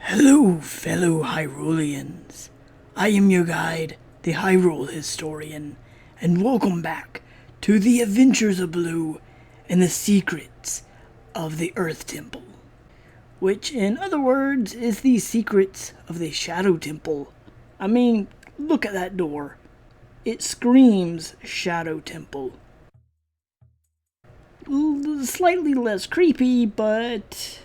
Hello, fellow Hyruleians. I am your guide, the Hyrule Historian, and welcome back to the Adventures of Blue and the Secrets of the Earth Temple, which, in other words, is the secrets of the Shadow Temple. I mean, look at that door. It screams Shadow Temple. Slightly less creepy, but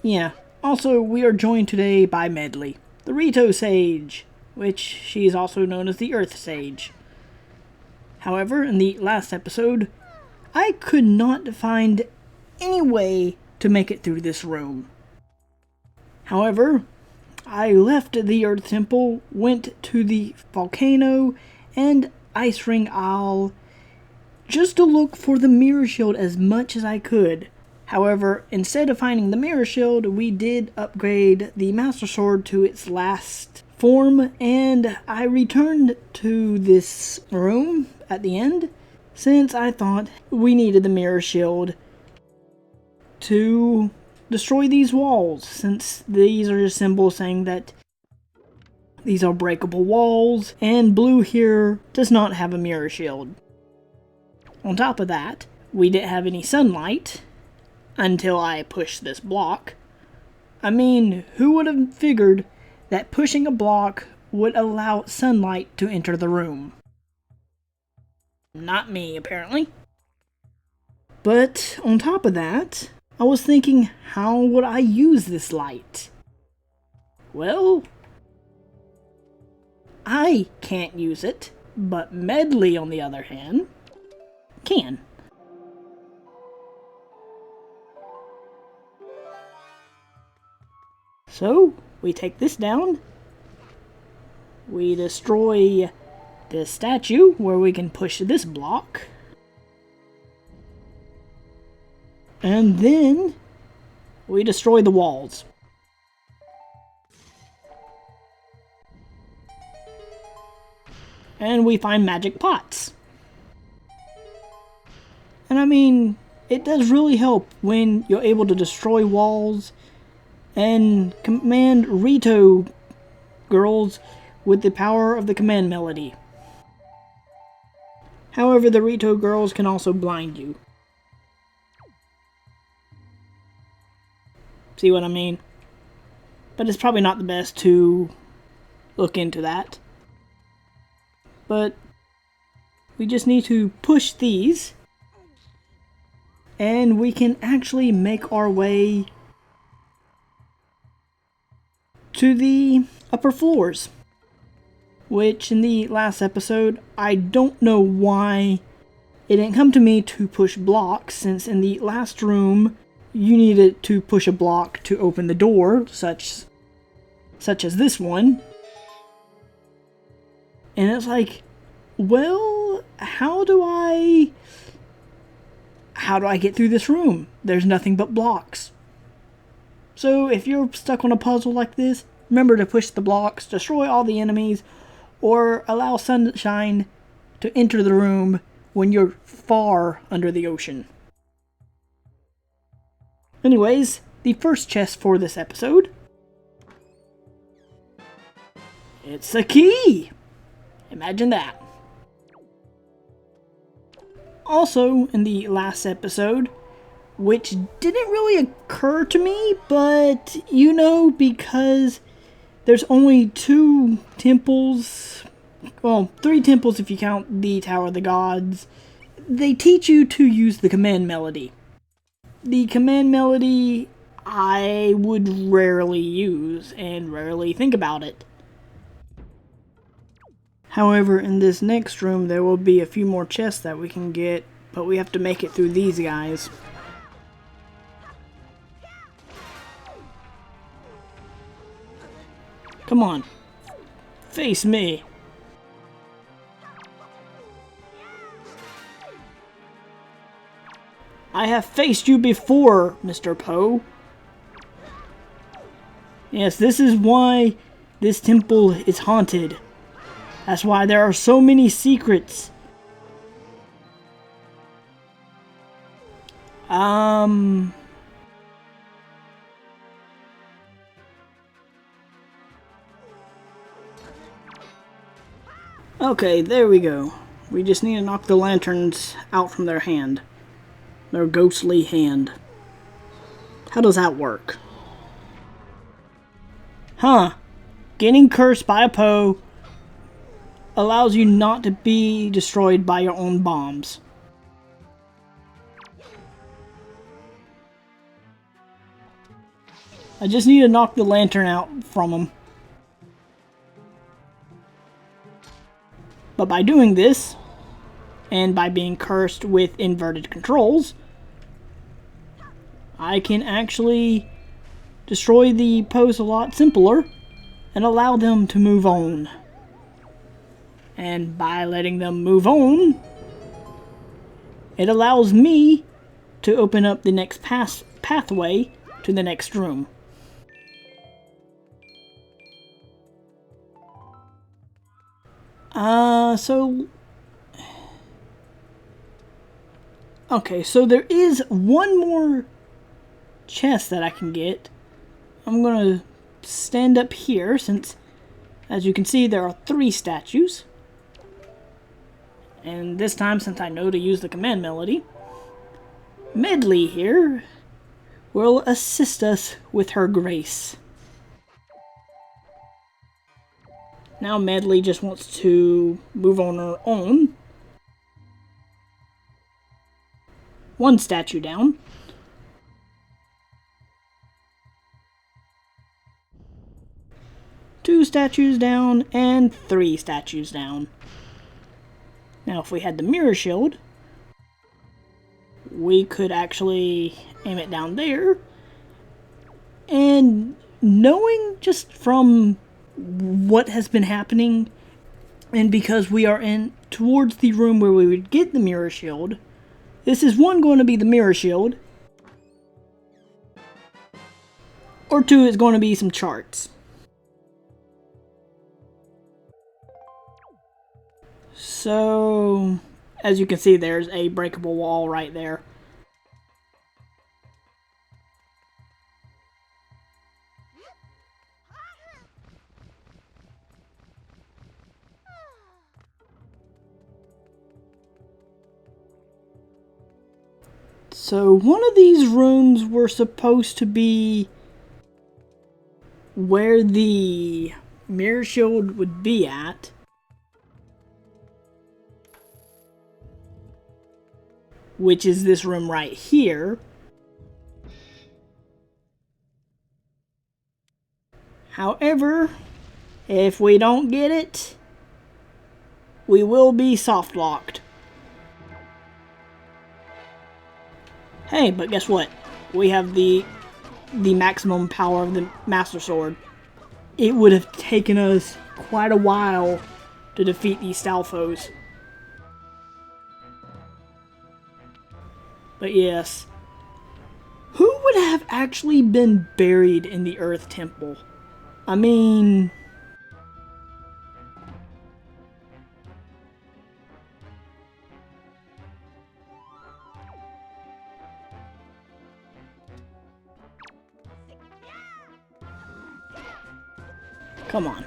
yeah. Also, we are joined today by Medley, the Rito Sage, which she is also known as the Earth Sage. However, in the last episode, I could not find any way to make it through this room. However, I left the Earth Temple, went to the volcano and Ice Ring Isle just to look for the Mirror Shield as much as I could. However, instead of finding the Mirror Shield, we did upgrade the Master Sword to its last form, and I returned to this room at the end, since I thought we needed the Mirror Shield to destroy these walls, since these are just symbols saying that these are breakable walls, and blue here does not have a Mirror Shield. On top of that, we didn't have any sunlight until I pushed this block. I mean, who would have figured that pushing a block would allow sunlight to enter the room? Not me, apparently. But on top of that, I was thinking, how would I use this light? Well, I can't use it, but Medley, on the other hand, can. So, we take this down, we destroy this statue where we can push this block, and then we destroy the walls. And we find magic pots. And I mean, it does really help when you're able to destroy walls and command Rito girls with the power of the command melody. However, the Rito girls can also blind you. See what I mean? But it's probably not the best to look into that. But we just need to push these, and we can actually make our way to the upper floors, which in the last episode, I don't know why it didn't come to me to push blocks, since in the last room you needed to push a block to open the door, such as this one. And it's like, well, how do I get through this room? There's nothing but blocks. So if you're stuck on a puzzle like this, remember to push the blocks, destroy all the enemies, or allow sunshine to enter the room when you're far under the ocean. Anyways, the first chest for this episode, it's a key! Imagine that. Also, in the last episode, which didn't really occur to me, but because there's only 2 temples, well, 3 temples if you count the Tower of the Gods, they teach you to use the command melody. The command melody I would rarely use and rarely think about it. However, in this next room there will be a few more chests that we can get, but we have to make it through these guys. Come on. Face me. I have faced you before, Mr. Poe. Yes, this is why this temple is haunted. That's why there are so many secrets. Okay, there we go. We just need to knock the lanterns out from their hand. Their ghostly hand. How does that work? Huh. Getting cursed by a Poe allows you not to be destroyed by your own bombs. I just need to knock the lantern out from him. But by doing this, and by being cursed with inverted controls, I can actually destroy the Poes a lot simpler and allow them to move on. And by letting them move on, it allows me to open up the next pathway to the next room. Okay, so there is one more chest that I can get. I'm gonna stand up here since, as you can see, there are 3 statues. And this time, since I know to use the command melody, Medley here will assist us with her grace. Now Medley just wants to move on her own. 1 statue down. 2 statues down, and 3 statues down. Now if we had the mirror shield, we could actually aim it down there. And knowing just from what has been happening, and because we are in towards the room where we would get the mirror shield, this is 1 going to be the mirror shield, or 2 is going to be some charts. So, as you can see, there's a breakable wall right there. So one of these rooms were supposed to be where the mirror shield would be at. Which is this room right here. However, if we don't get it, we will be soft locked. Hey, but guess what? We have the maximum power of the Master Sword. It would have taken us quite a while to defeat these Stalfos. But yes, who would have actually been buried in the Earth Temple? I mean, come on.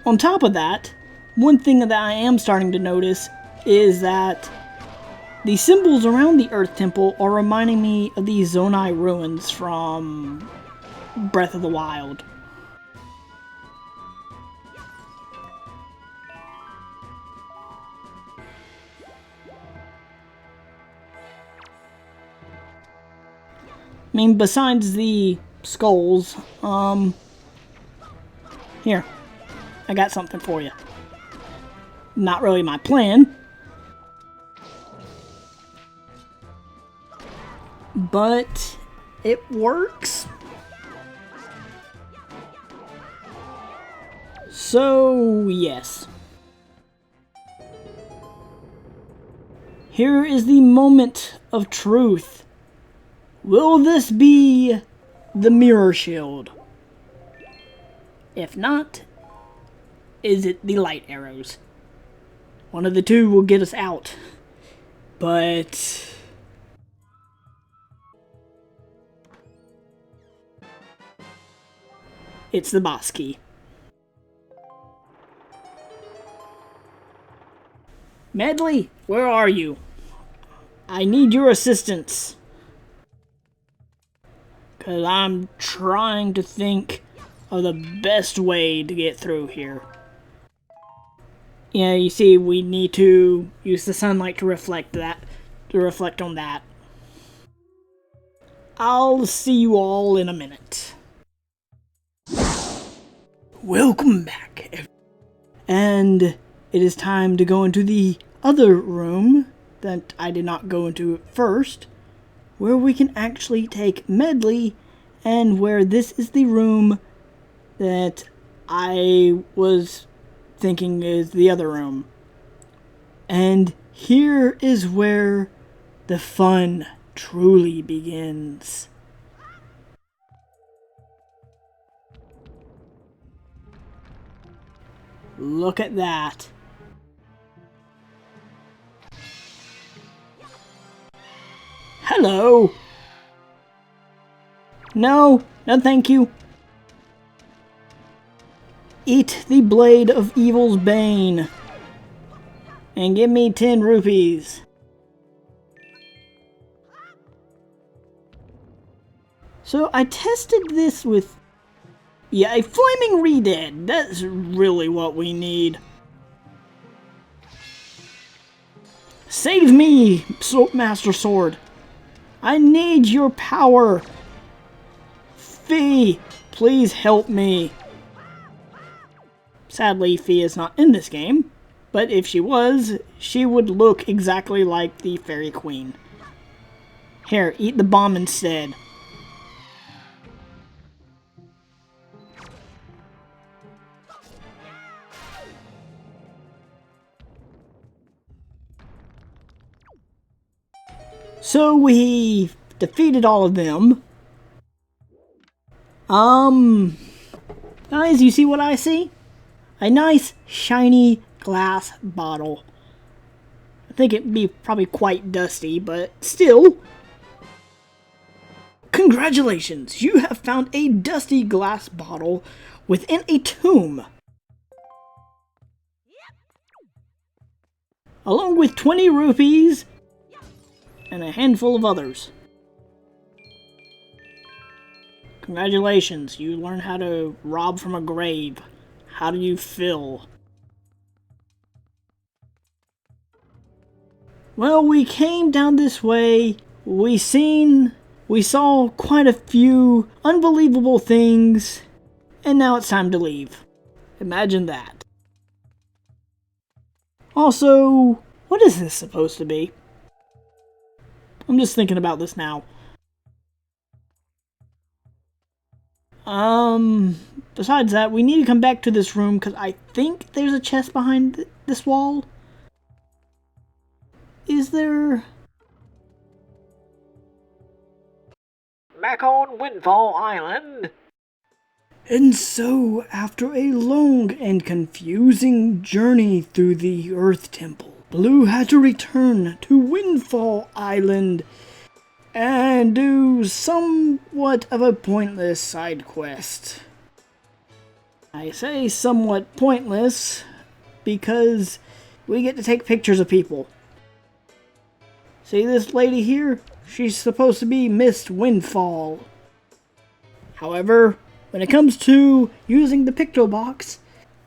On top of that, one thing that I am starting to notice is that the symbols around the Earth Temple are reminding me of the Zonai ruins from Breath of the Wild. I mean, besides the skulls, here, I got something for you. Not really my plan, but it works. So, yes. Here is the moment of truth. Will this be the mirror shield? If not, is it the light arrows? One of the 2 will get us out. But it's the boss key. Medley, where are you? I need your assistance. Because I'm trying to think of the best way to get through here. Yeah, you see, we need to use the sunlight to reflect on that. I'll see you all in a minute. Welcome back. And it is time to go into the other room that I did not go into first, where we can actually take Medley, and where this is the room that I was thinking is the other room. And here is where the fun truly begins. Look at that. Hello. No, thank you. Eat the blade of evil's bane. And give me 10 rupees. So I tested this with... yeah, a flaming re-dead. That's really what we need. Save me, Master Sword. I need your power. Fee, please help me. Sadly, Fee is not in this game, but if she was, she would look exactly like the Fairy Queen. Here, eat the bomb instead. So we defeated all of them. Guys, you see what I see? A nice, shiny glass bottle. I think it'd be probably quite dusty, but still. Congratulations! You have found a dusty glass bottle within a tomb. Along with 20 rupees and a handful of others. Congratulations, you learned how to rob from a grave. How do you feel? Well, we came down this way. We saw quite a few unbelievable things, and now it's time to leave. Imagine that. Also, what is this supposed to be? I'm just thinking about this now. Besides that, we need to come back to this room because I think there's a chest behind this wall. Is there? Back on Windfall Island. And so, after a long and confusing journey through the Earth Temple, Blue had to return to Windfall Island and do somewhat of a pointless side quest. I say somewhat pointless because we get to take pictures of people. See this lady here? She's supposed to be Miss Windfall. However, when it comes to using the picto box,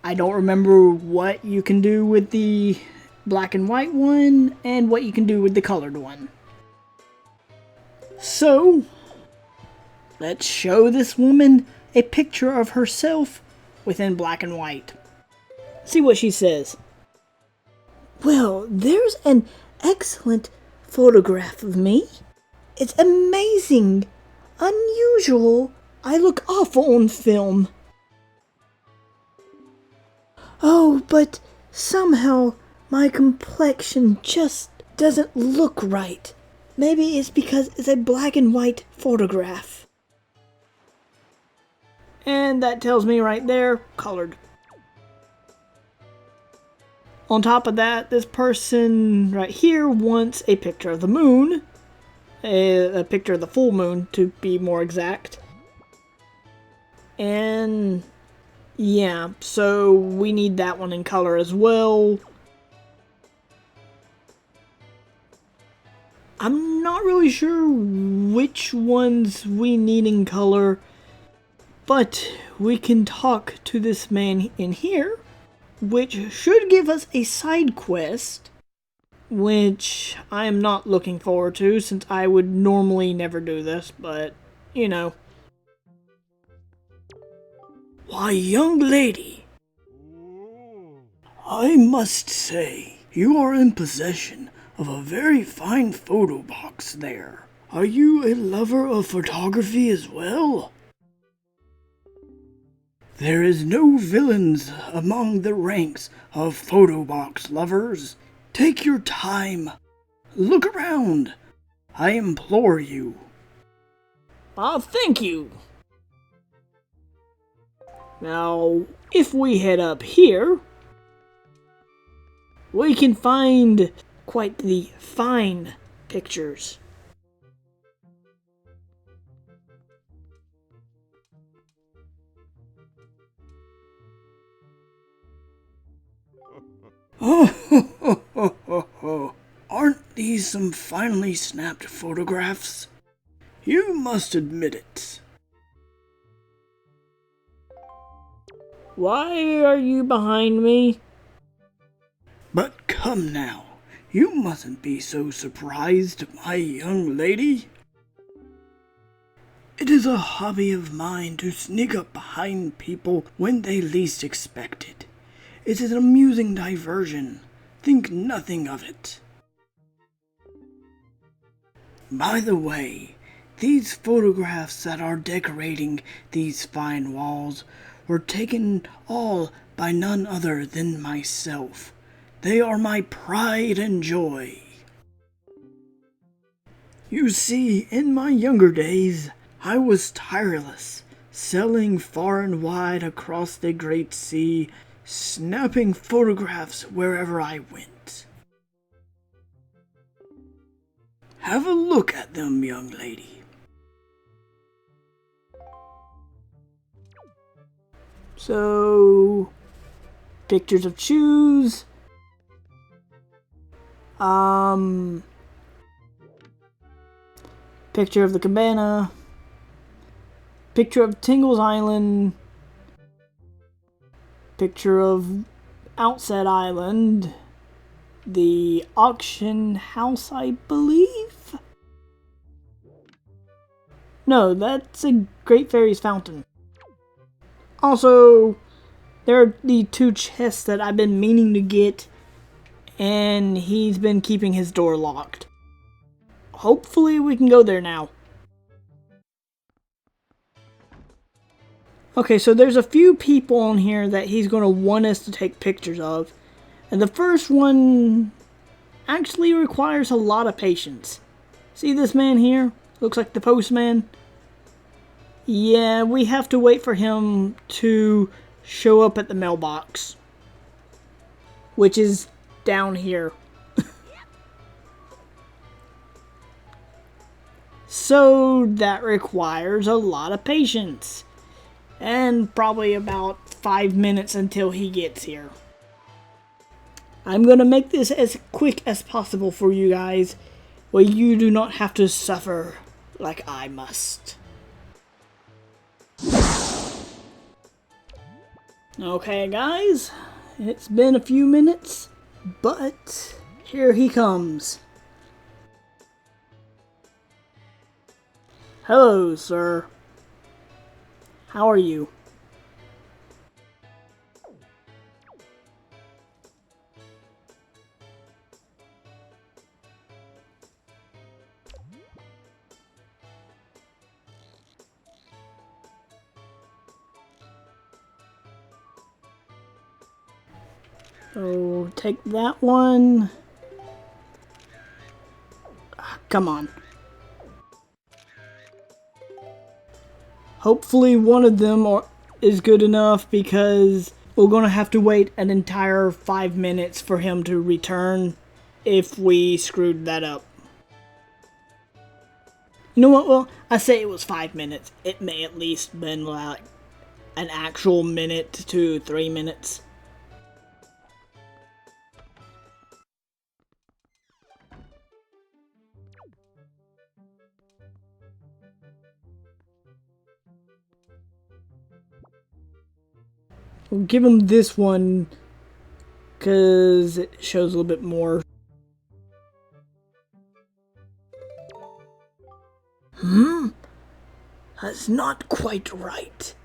I don't remember what you can do with the black and white one and what you can do with the colored one. So, let's show this woman a picture of herself within black and white. See what she says. Well, there's an excellent photograph of me. It's amazing, unusual. I look awful on film. Oh, but somehow my complexion just doesn't look right. Maybe it's because it's a black and white photograph. And that tells me right there, colored. On top of that, this person right here wants a picture of the moon. A picture of the full moon, to be more exact. And yeah, so we need that one in color as well. I'm not really sure which ones we need in color, but we can talk to this man in here, which should give us a side quest, which I am not looking forward to since I would normally never do this, but, you know. Why, young lady, I must say, you are in possession of a very fine photo box there. Are you a lover of photography as well? There is no villains among the ranks of photo box lovers. Take your time. Look around. I implore you. Thank you. Now, if we head up here, we can find quite the fine pictures. Oh, aren't these some finely snapped photographs? You must admit it. Why are you behind me? But come now, you mustn't be so surprised, my young lady. It is a hobby of mine to sneak up behind people when they least expect it. It is an amusing diversion. Think nothing of it. By the way, these photographs that are decorating these fine walls were taken all by none other than myself. They are my pride and joy. You see, in my younger days, I was tireless, sailing far and wide across the great sea, snapping photographs wherever I went. Have a look at them, young lady. So, pictures of shoes. Picture of the cabana. Picture of Tingle's Island. Picture of Outset Island. The auction house, I believe? No, that's a Great Fairy's Fountain. Also, there are the 2 chests that I've been meaning to get, and he's been keeping his door locked. Hopefully we can go there now. Okay, so there's a few people on here that he's going to want us to take pictures of. And the first one actually requires a lot of patience. See this man here? Looks like the postman. Yeah, we have to wait for him to show up at the mailbox, which is down here. So that requires a lot of patience. And probably about 5 minutes until he gets here. I'm going to make this as quick as possible for you guys, where you do not have to suffer like I must. Okay guys, it's been a few minutes, but here he comes. Hello, sir. How are you? So, take that one. Come on. Hopefully one of them is good enough, because we're going to have to wait an entire 5 minutes for him to return if we screwed that up. You know what? Well, I say it was 5 minutes. It may at least been like an actual minute to 3 minutes. We'll give him this one because it shows a little bit more. That's not quite right.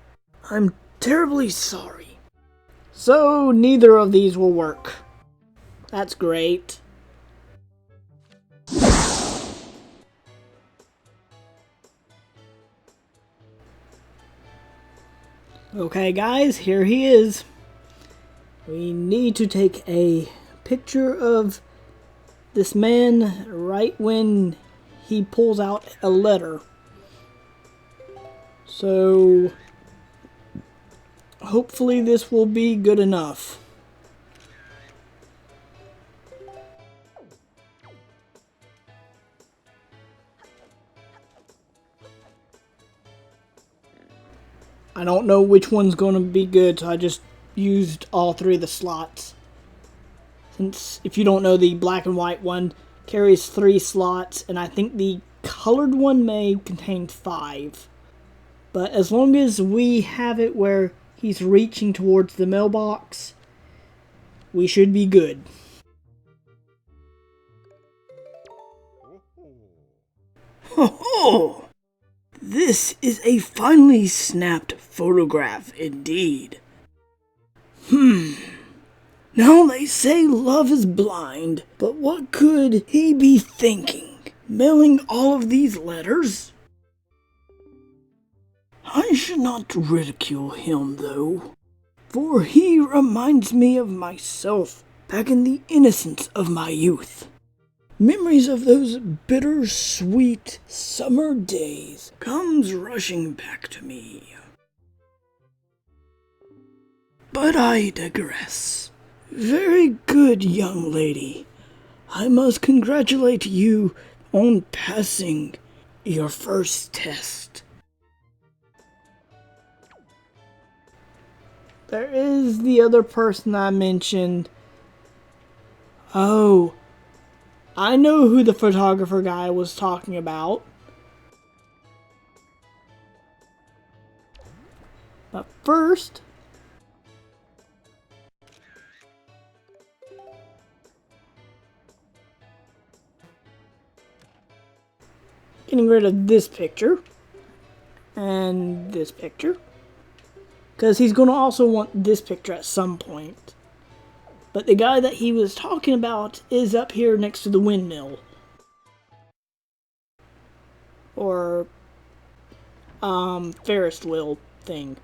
I'm terribly sorry. So neither of these will work. That's great. Okay guys, here he is. We need to take a picture of this man right when he pulls out a letter. So hopefully this will be good enough. I don't know which one's going to be good, so I just used all three of the slots. Since, if you don't know, the black and white one carries 3 slots, and I think the colored one may contain 5. But as long as we have it where he's reaching towards the mailbox, we should be good. Ho ho! This is a finely snapped photograph indeed. Now they say love is blind, but what could he be thinking? Mailing all of these letters? I should not ridicule him, though, for he reminds me of myself back in the innocence of my youth. Memories of those bittersweet summer days comes rushing back to me. But I digress. Very good, young lady. I must congratulate you on passing your first test. There is the other person I mentioned. Oh, I know who the photographer guy was talking about. But first, getting rid of this picture and this picture, because he's going to also want this picture at some point. But the guy that he was talking about is up here next to the windmill. Or, Ferris wheel thing.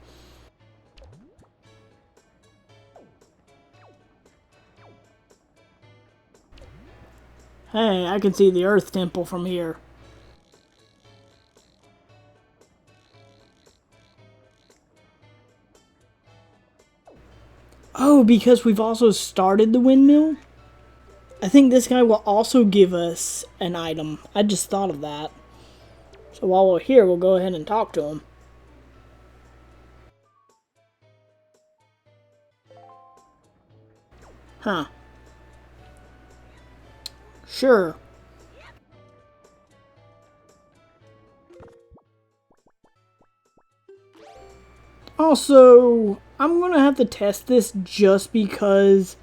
Hey, I can see the Earth Temple from here. Oh, because we've also started the windmill? I think this guy will also give us an item. I just thought of that. So while we're here, we'll go ahead and talk to him. Huh. Sure. Also, I'm going to have to test this just because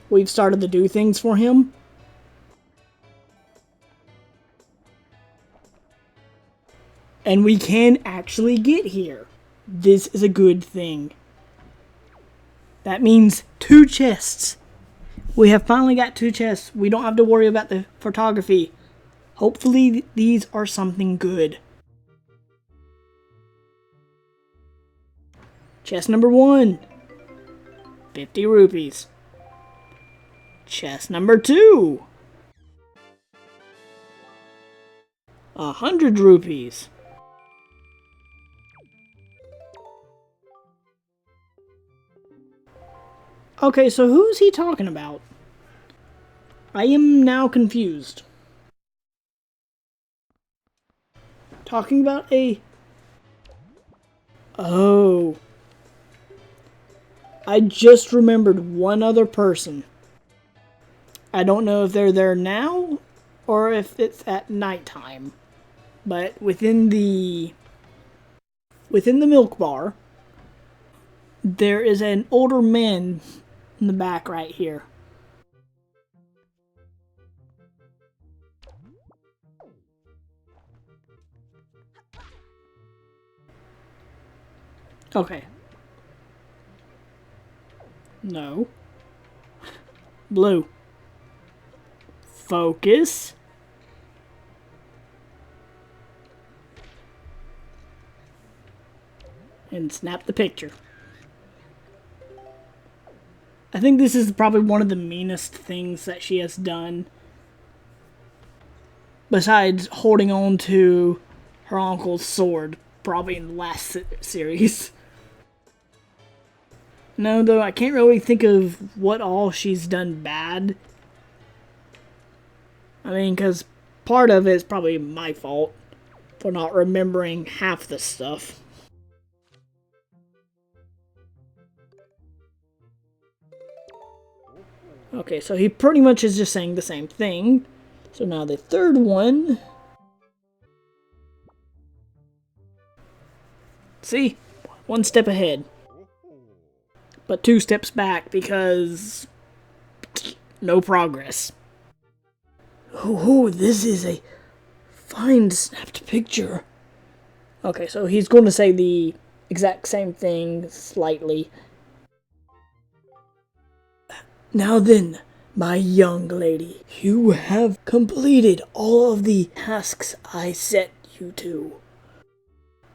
we've started to do things for him. And we can actually get here. This is a good thing. That means 2 chests. We have finally got 2 chests. We don't have to worry about the photography. Hopefully these are something good. Chest number 1. 50 rupees. Chest number 2. 100 rupees. Okay, so who's he talking about? I am now confused. Talking about a... Oh. I just remembered one other person. I don't know if they're there now or if it's at nighttime. But within the milk bar, There is an older man in the back right here. Okay. No. Blue. Focus. And snap the picture. I think this is probably one of the meanest things that she has done. Besides holding on to her uncle's sword, probably in the last series. No, though, I can't really think of what all she's done bad. I mean, because part of it is probably my fault for not remembering half the stuff. Okay, so he pretty much is just saying the same thing. So now the third one. See? One step ahead. But 2 steps back because no progress. Oh, this is a fine snapped picture. Okay, so he's going to say the exact same thing slightly. Now then, my young lady, you have completed all of the tasks I set you to.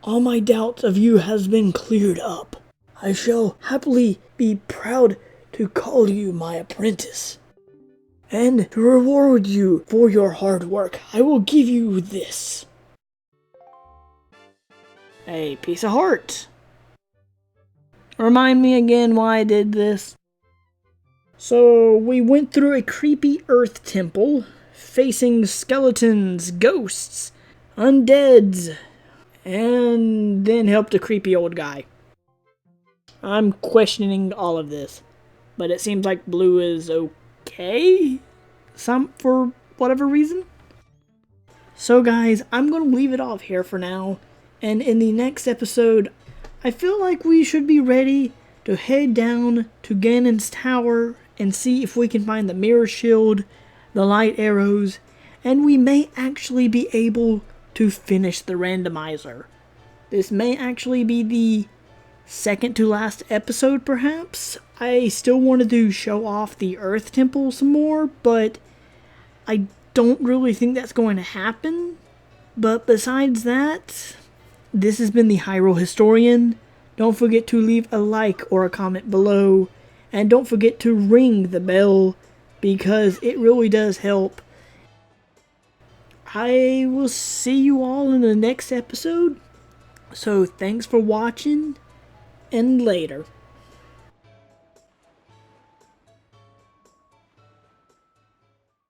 All my doubts of you has been cleared up. I shall happily be proud to call you my apprentice. And to reward you for your hard work, I will give you this. A piece of heart. Remind me again why I did this. So we went through a creepy earth temple, facing skeletons, ghosts, undeads, and then helped a creepy old guy. I'm questioning all of this, but it seems like blue is okay? For whatever reason. So guys, I'm going to leave it off here for now, and in the next episode, I feel like we should be ready to head down to Ganon's tower and see if we can find the mirror shield, the light arrows, and we may actually be able to finish the randomizer. This may actually be the second to last episode, perhaps. I still wanted to show off the Earth Temple some more, but I don't really think that's going to happen. But besides that, this has been the Hyrule Historian. Don't forget to leave a like or a comment below. And don't forget to ring the bell, because it really does help. I will see you all in the next episode. So thanks for watching, and later.